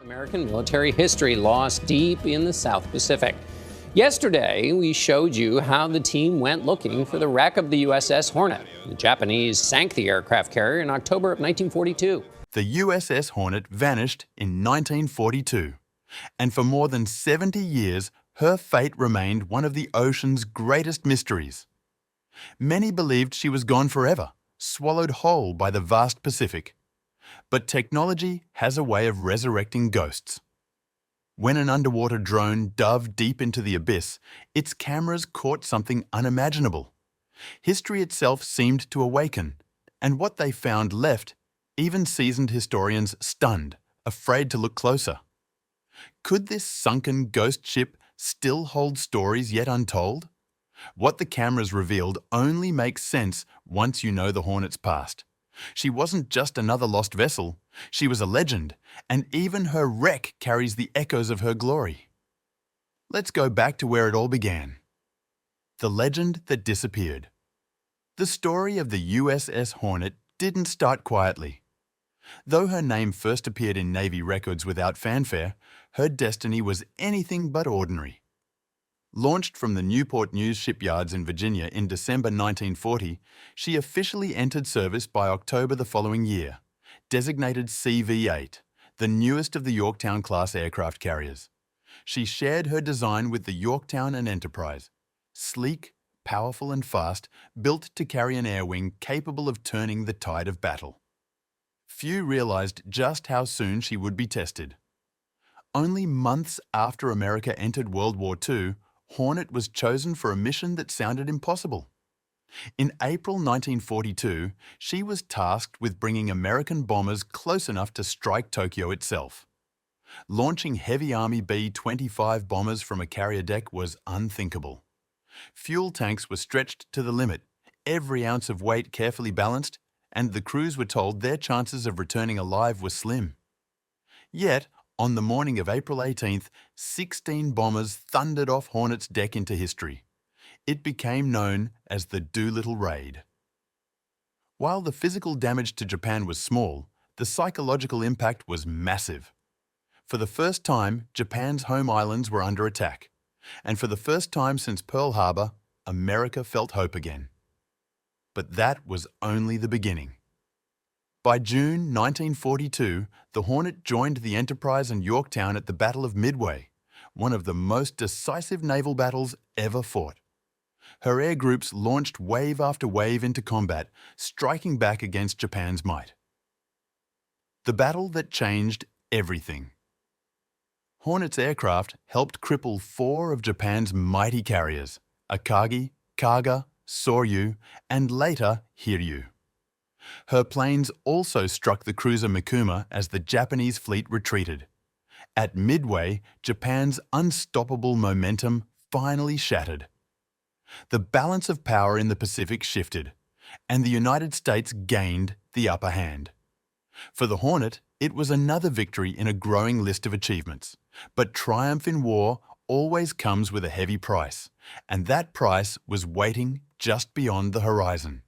American military history lost deep in the South Pacific. Yesterday, we showed you how the team went looking for the wreck of the USS Hornet. The Japanese sank the aircraft carrier in October of 1942. The USS Hornet vanished in 1942, and for more than 70 years, her fate remained one of the ocean's greatest mysteries. Many believed she was gone forever, swallowed whole by the vast Pacific. But technology has a way of resurrecting ghosts. When an underwater drone dove deep into the abyss, its cameras caught something unimaginable. History itself seemed to awaken, and what they found left even seasoned historians stunned, afraid to look closer. Could this sunken ghost ship still hold stories yet untold? What the cameras revealed only makes sense once you know the Hornet's past. She wasn't just another lost vessel, she was a legend, and even her wreck carries the echoes of her glory. Let's go back to where it all began. The legend that disappeared. The story of the USS Hornet didn't start quietly. Though her name first appeared in Navy records without fanfare, her destiny was anything but ordinary. Launched from the Newport News shipyards in Virginia in December 1940, she officially entered service by October the following year, designated CV-8, the newest of the Yorktown-class aircraft carriers. She shared her design with the Yorktown and Enterprise, sleek, powerful and fast, built to carry an air wing capable of turning the tide of battle. Few realized just how soon she would be tested. Only months after America entered World War II, Hornet was chosen for a mission that sounded impossible. In April 1942, she was tasked with bringing American bombers close enough to strike Tokyo itself. Launching heavy Army B-25 bombers from a carrier deck was unthinkable. Fuel tanks were stretched to the limit, every ounce of weight carefully balanced, and the crews were told their chances of returning alive were slim. Yet, on the morning of April 18th, 16 bombers thundered off Hornet's deck into history. It became known as the Doolittle Raid. While the physical damage to Japan was small, the psychological impact was massive. For the first time, Japan's home islands were under attack, and for the first time since Pearl Harbor, America felt hope again. But that was only the beginning. By June 1942, the Hornet joined the Enterprise and Yorktown at the Battle of Midway, one of the most decisive naval battles ever fought. Her air groups launched wave after wave into combat, striking back against Japan's might. The battle that changed everything. Hornet's aircraft helped cripple 4 of Japan's mighty carriers, Akagi, Kaga, Soryu, and later Hiryu. Her planes also struck the cruiser Mikuma as the Japanese fleet retreated. At Midway, Japan's unstoppable momentum finally shattered. The balance of power in the Pacific shifted, and the United States gained the upper hand. For the Hornet, it was another victory in a growing list of achievements. But triumph in war always comes with a heavy price, and that price was waiting just beyond the horizon.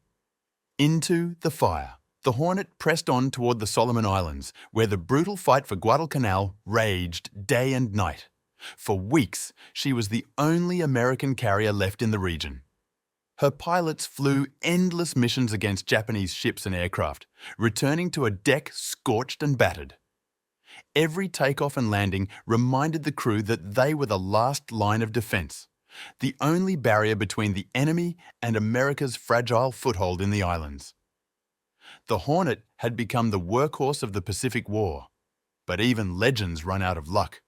Into the fire. The Hornet pressed on toward the Solomon Islands, where the brutal fight for Guadalcanal raged day and night. For weeks, she was the only American carrier left in the region. Her pilots flew endless missions against Japanese ships and aircraft, returning to a deck scorched and battered. Every takeoff and landing reminded the crew that they were the last line of defense, the only barrier between the enemy and America's fragile foothold in the islands. The Hornet had become the workhorse of the Pacific War, but even legends run out of luck.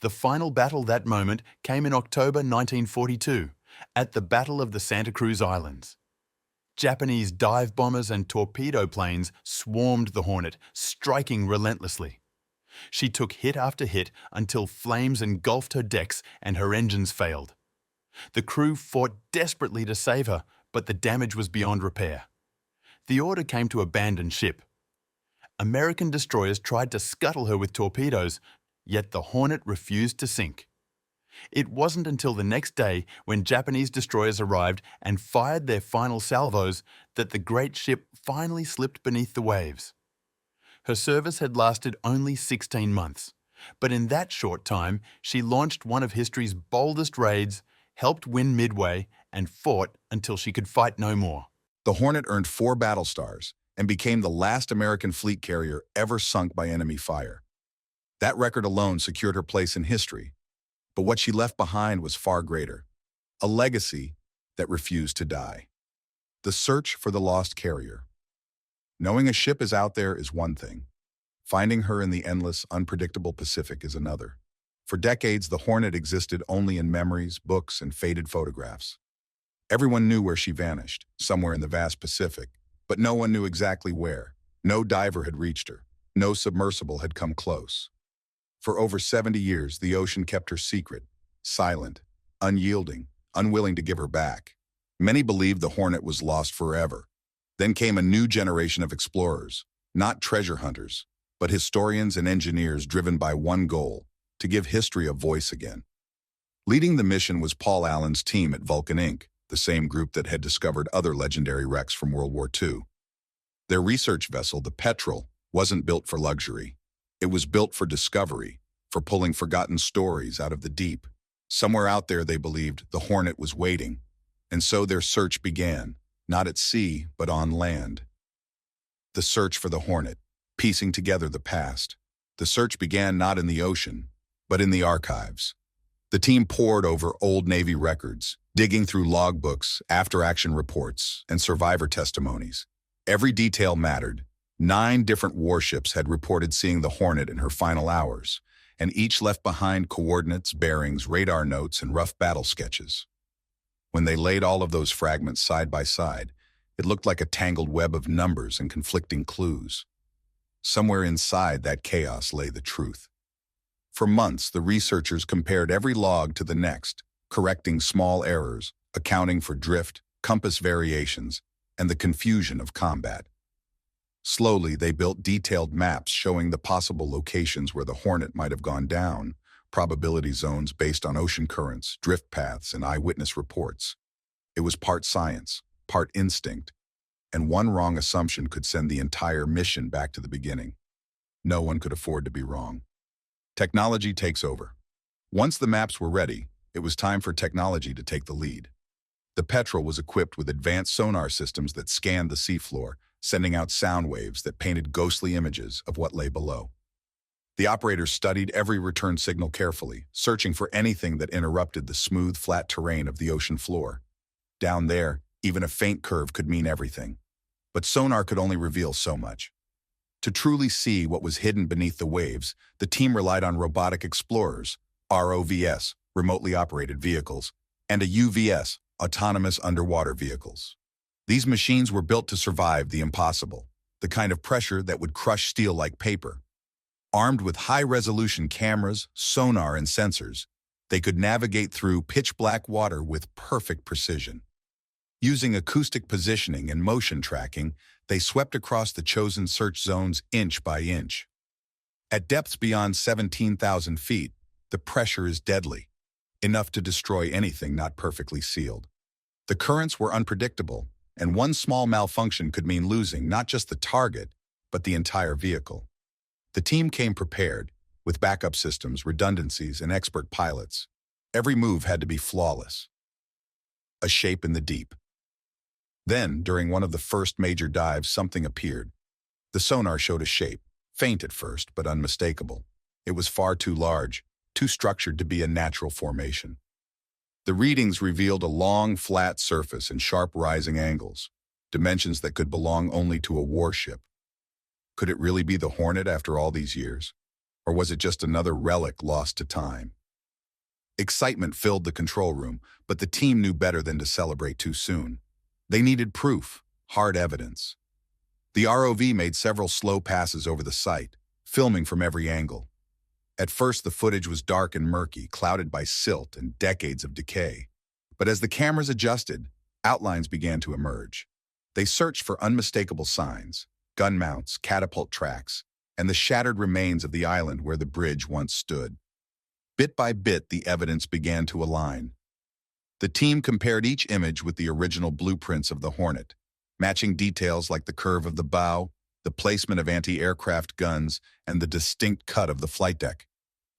The final battle that moment came in October 1942, at the Battle of the Santa Cruz Islands. Japanese dive bombers and torpedo planes swarmed the Hornet, striking relentlessly. She took hit after hit until flames engulfed her decks and her engines failed. The crew fought desperately to save her, but the damage was beyond repair. The order came to abandon ship. American destroyers tried to scuttle her with torpedoes, yet the Hornet refused to sink. It wasn't until the next day, when Japanese destroyers arrived and fired their final salvos, that the great ship finally slipped beneath the waves. Her service had lasted only 16 months, but in that short time, she launched one of history's boldest raids, helped win Midway, and fought until she could fight no more. The Hornet earned 4 battle stars and became the last American fleet carrier ever sunk by enemy fire. That record alone secured her place in history, but what she left behind was far greater, a legacy that refused to die. The search for the lost carrier. Knowing a ship is out there is one thing. Finding her in the endless, unpredictable Pacific is another. For decades, the Hornet existed only in memories, books, and faded photographs. Everyone knew where she vanished, somewhere in the vast Pacific, but no one knew exactly where. No diver had reached her. No submersible had come close. For over 70 years, the ocean kept her secret, silent, unyielding, unwilling to give her back. Many believed the Hornet was lost forever. Then came a new generation of explorers, not treasure hunters, but historians and engineers driven by one goal: to give history a voice again. Leading the mission was Paul Allen's team at Vulcan Inc., the same group that had discovered other legendary wrecks from World War II. Their research vessel, the Petrel, wasn't built for luxury. It was built for discovery, for pulling forgotten stories out of the deep. Somewhere out there, they believed, the Hornet was waiting, and so their search began, not at sea, but on land. The search for the Hornet, piecing together the past. The search began not in the ocean, but in the archives. The team pored over old Navy records, digging through logbooks, after-action reports, and survivor testimonies. Every detail mattered. 9 different warships had reported seeing the Hornet in her final hours, and each left behind coordinates, bearings, radar notes, and rough battle sketches. When they laid all of those fragments side by side, it looked like a tangled web of numbers and conflicting clues. Somewhere inside that chaos lay the truth. For months, the researchers compared every log to the next, correcting small errors, accounting for drift, compass variations, and the confusion of combat. Slowly, they built detailed maps showing the possible locations where the Hornet might have gone down, probability zones based on ocean currents, drift paths, and eyewitness reports. It was part science, part instinct, and one wrong assumption could send the entire mission back to the beginning. No one could afford to be wrong. Technology takes over. Once the maps were ready, it was time for technology to take the lead. The Petrel was equipped with advanced sonar systems that scanned the seafloor, sending out sound waves that painted ghostly images of what lay below. The operators studied every return signal carefully, searching for anything that interrupted the smooth, flat terrain of the ocean floor. Down there, even a faint curve could mean everything. But sonar could only reveal so much. To truly see what was hidden beneath the waves, the team relied on robotic explorers, ROVs, remotely operated vehicles, and a UVS, autonomous underwater vehicles. These machines were built to survive the impossible, the kind of pressure that would crush steel like paper. Armed with high-resolution cameras, sonar, and sensors, they could navigate through pitch-black water with perfect precision. Using acoustic positioning and motion tracking, they swept across the chosen search zones inch by inch. At depths beyond 17,000 feet, the pressure is deadly, enough to destroy anything not perfectly sealed. The currents were unpredictable, and one small malfunction could mean losing not just the target, but the entire vehicle. The team came prepared, with backup systems, redundancies, and expert pilots. Every move had to be flawless. A shape in the deep. Then, during one of the first major dives, something appeared. The sonar showed a shape, faint at first, but unmistakable. It was far too large, too structured to be a natural formation. The readings revealed a long, flat surface and sharp rising angles, dimensions that could belong only to a warship. Could it really be the Hornet after all these years? Or was it just another relic lost to time? Excitement filled the control room, but the team knew better than to celebrate too soon. They needed proof, hard evidence. The ROV made several slow passes over the site, filming from every angle. At first, the footage was dark and murky, clouded by silt and decades of decay. But as the cameras adjusted, outlines began to emerge. They searched for unmistakable signs, gun mounts, catapult tracks, and the shattered remains of the island where the bridge once stood. Bit by bit, the evidence began to align. The team compared each image with the original blueprints of the Hornet, matching details like the curve of the bow, the placement of anti-aircraft guns, and the distinct cut of the flight deck.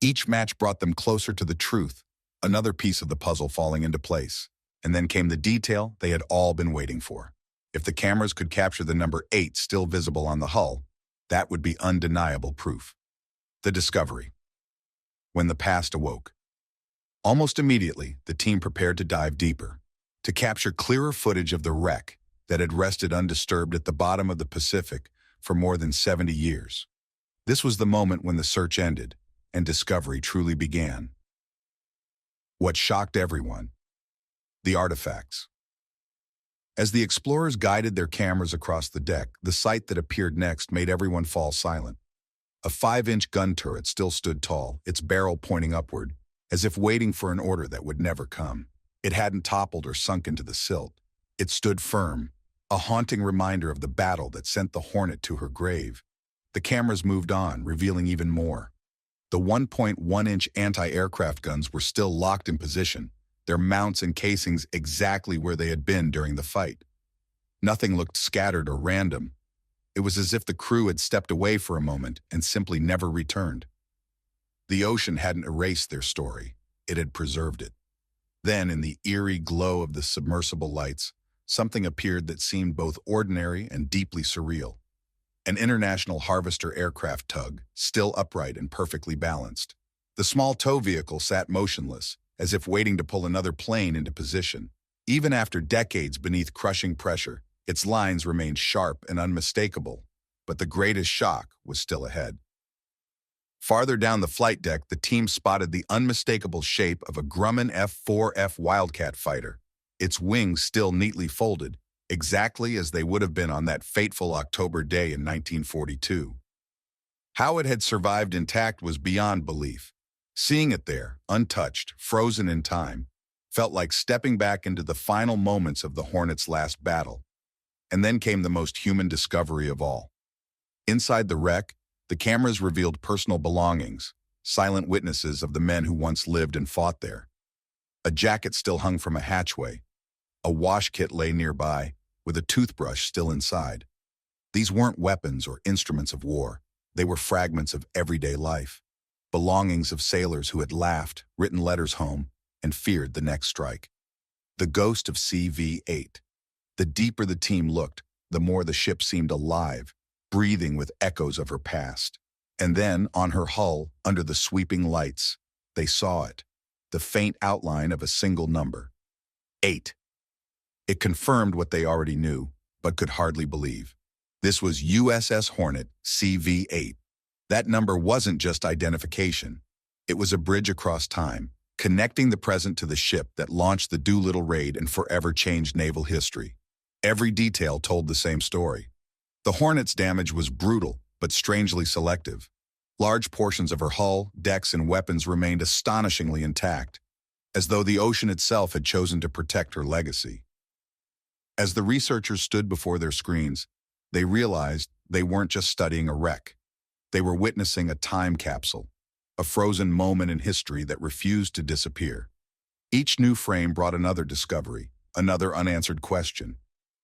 Each match brought them closer to the truth, another piece of the puzzle falling into place. And then came the detail they had all been waiting for. If the cameras could capture the number 8 still visible on the hull, that would be undeniable proof. The discovery. When the past awoke. Almost immediately, the team prepared to dive deeper, to capture clearer footage of the wreck that had rested undisturbed at the bottom of the Pacific for more than 70 years. This was the moment when the search ended and discovery truly began. What shocked everyone? The artifacts. As the explorers guided their cameras across the deck, the sight that appeared next made everyone fall silent. A 5-inch gun turret still stood tall, its barrel pointing upward, as if waiting for an order that would never come. It hadn't toppled or sunk into the silt. It stood firm, a haunting reminder of the battle that sent the Hornet to her grave. The cameras moved on, revealing even more. The 1.1-inch anti-aircraft guns were still locked in position, their mounts and casings exactly where they had been during the fight. Nothing looked scattered or random. It was as if the crew had stepped away for a moment and simply never returned. The ocean hadn't erased their story, it had preserved it. Then, in the eerie glow of the submersible lights, something appeared that seemed both ordinary and deeply surreal. An International Harvester aircraft tug, still upright and perfectly balanced. The small tow vehicle sat motionless, as if waiting to pull another plane into position. Even after decades beneath crushing pressure, its lines remained sharp and unmistakable, but the greatest shock was still ahead. Farther down the flight deck, the team spotted the unmistakable shape of a Grumman F-4F Wildcat fighter, its wings still neatly folded, exactly as they would have been on that fateful October day in 1942. How it had survived intact was beyond belief. Seeing it there, untouched, frozen in time, felt like stepping back into the final moments of the Hornet's last battle. And then came the most human discovery of all. Inside the wreck, the cameras revealed personal belongings, silent witnesses of the men who once lived and fought there. A jacket still hung from a hatchway. A wash kit lay nearby, with a toothbrush still inside. These weren't weapons or instruments of war. They were fragments of everyday life. Belongings of sailors who had laughed, written letters home, and feared the next strike. The ghost of CV-8. The deeper the team looked, the more the ship seemed alive, breathing with echoes of her past. And then, on her hull, under the sweeping lights, they saw it, the faint outline of a single number. 8. It confirmed what they already knew, but could hardly believe. This was USS Hornet, CV-8. That number wasn't just identification. It was a bridge across time, connecting the present to the ship that launched the Doolittle Raid and forever changed naval history. Every detail told the same story. The Hornet's damage was brutal, but strangely selective. Large portions of her hull, decks, and weapons remained astonishingly intact, as though the ocean itself had chosen to protect her legacy. As the researchers stood before their screens, they realized they weren't just studying a wreck. They were witnessing a time capsule, a frozen moment in history that refused to disappear. Each new frame brought another discovery, another unanswered question.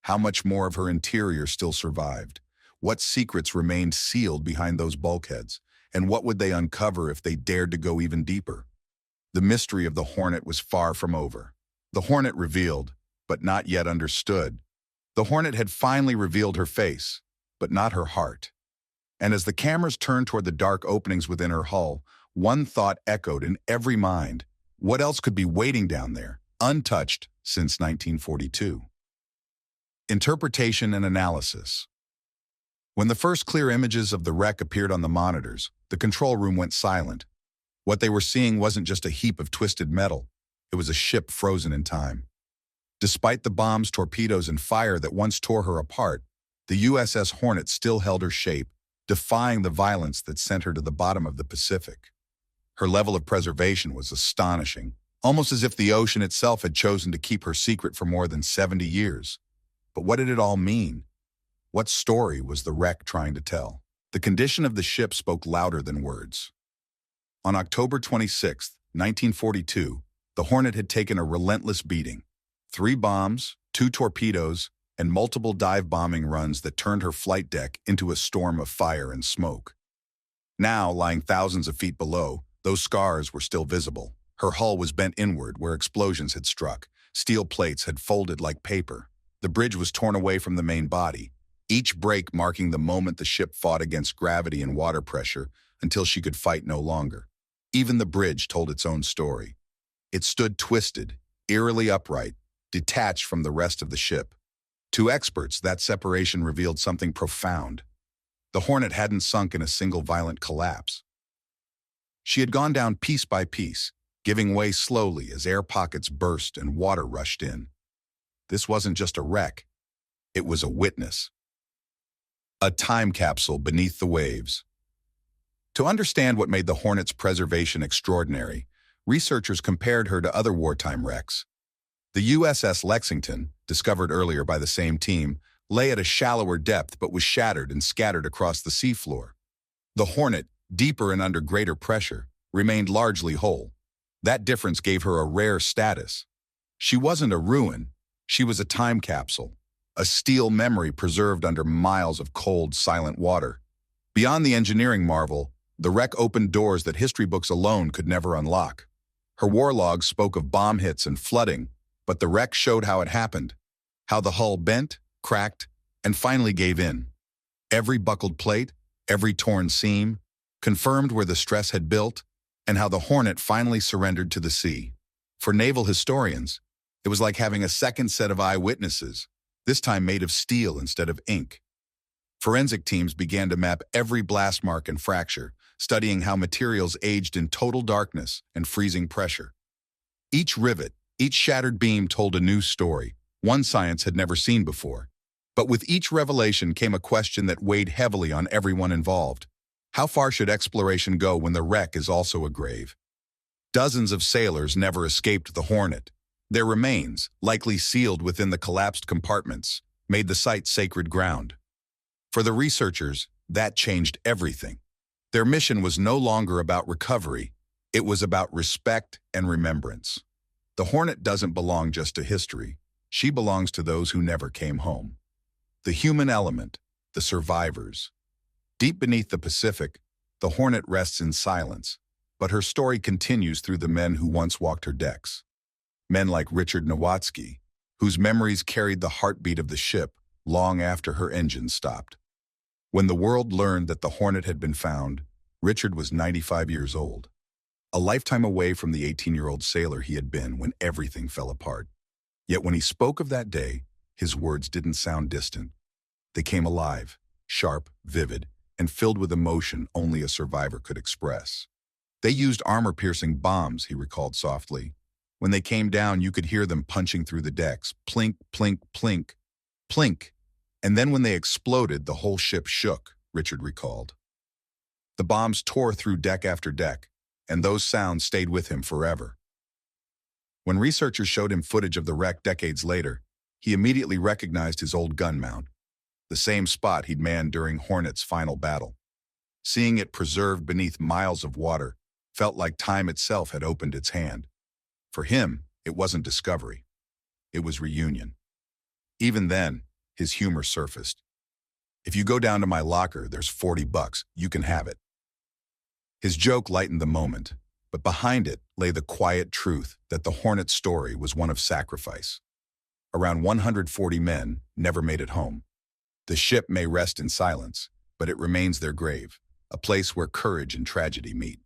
How much more of her interior still survived? What secrets remained sealed behind those bulkheads? And what would they uncover if they dared to go even deeper? The mystery of the Hornet was far from over. The Hornet revealed, but not yet understood. The Hornet had finally revealed her face, but not her heart. And as the cameras turned toward the dark openings within her hull, one thought echoed in every mind. What else could be waiting down there, untouched since 1942? Interpretation and analysis. When the first clear images of the wreck appeared on the monitors, the control room went silent. What they were seeing wasn't just a heap of twisted metal. It was a ship frozen in time. Despite the bombs, torpedoes, and fire that once tore her apart, the USS Hornet still held her shape, defying the violence that sent her to the bottom of the Pacific. Her level of preservation was astonishing, almost as if the ocean itself had chosen to keep her secret for more than 70 years. But what did it all mean? What story was the wreck trying to tell? The condition of the ship spoke louder than words. On October 26, 1942, the Hornet had taken a relentless beating. 3 bombs, 2 torpedoes, and multiple dive bombing runs that turned her flight deck into a storm of fire and smoke. Now, lying thousands of feet below, those scars were still visible. Her hull was bent inward where explosions had struck. Steel plates had folded like paper. The bridge was torn away from the main body, each break marking the moment the ship fought against gravity and water pressure until she could fight no longer. Even the bridge told its own story. It stood twisted, eerily upright, detached from the rest of the ship. To experts, that separation revealed something profound. The Hornet hadn't sunk in a single violent collapse. She had gone down piece by piece, giving way slowly as air pockets burst and water rushed in. This wasn't just a wreck, it was a witness. A time capsule beneath the waves. To understand what made the Hornet's preservation extraordinary, researchers compared her to other wartime wrecks. The USS Lexington, discovered earlier by the same team, lay at a shallower depth but was shattered and scattered across the seafloor. The Hornet, deeper and under greater pressure, remained largely whole. That difference gave her a rare status. She wasn't a ruin, she was a time capsule, a steel memory preserved under miles of cold, silent water. Beyond the engineering marvel, the wreck opened doors that history books alone could never unlock. Her war logs spoke of bomb hits and flooding, but the wreck showed how it happened, how the hull bent, cracked, and finally gave in. Every buckled plate, every torn seam, confirmed where the stress had built, and how the Hornet finally surrendered to the sea. For naval historians, it was like having a second set of eyewitnesses, this time made of steel instead of ink. Forensic teams began to map every blast mark and fracture, studying how materials aged in total darkness and freezing pressure. Each rivet, each shattered beam told a new story, one science had never seen before. But with each revelation came a question that weighed heavily on everyone involved. How far should exploration go when the wreck is also a grave? Dozens of sailors never escaped the Hornet. Their remains, likely sealed within the collapsed compartments, made the site sacred ground. For the researchers, that changed everything. Their mission was no longer about recovery, it was about respect and remembrance. The Hornet doesn't belong just to history, she belongs to those who never came home. The human element, the survivors. Deep beneath the Pacific, the Hornet rests in silence, but her story continues through the men who once walked her decks. Men like Richard Nowatzki, whose memories carried the heartbeat of the ship long after her engines stopped. When the world learned that the Hornet had been found, Richard was 95 years old, a lifetime away from the 18-year-old sailor he had been when everything fell apart. Yet when he spoke of that day, his words didn't sound distant. They came alive, sharp, vivid, and filled with emotion only a survivor could express. They used armor-piercing bombs, he recalled softly. When they came down, you could hear them punching through the decks, plink, plink, plink, plink. And then when they exploded, the whole ship shook, Richard recalled. The bombs tore through deck after deck, and those sounds stayed with him forever. When researchers showed him footage of the wreck decades later, he immediately recognized his old gun mount, the same spot he'd manned during Hornet's final battle. Seeing it preserved beneath miles of water felt like time itself had opened its hand. For him, it wasn't discovery. It was reunion. Even then, his humor surfaced. If you go down to my locker, there's $40, you can have it. His joke lightened the moment, but behind it lay the quiet truth that the Hornet's story was one of sacrifice. Around 140 men never made it home. The ship may rest in silence, but it remains their grave, a place where courage and tragedy meet.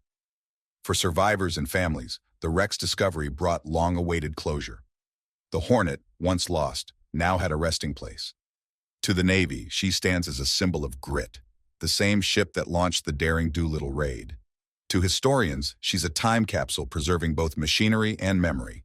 For survivors and families, the wreck's discovery brought long-awaited closure. The Hornet, once lost, now had a resting place. To the Navy, she stands as a symbol of grit, the same ship that launched the daring Doolittle Raid. To historians, she's a time capsule preserving both machinery and memory.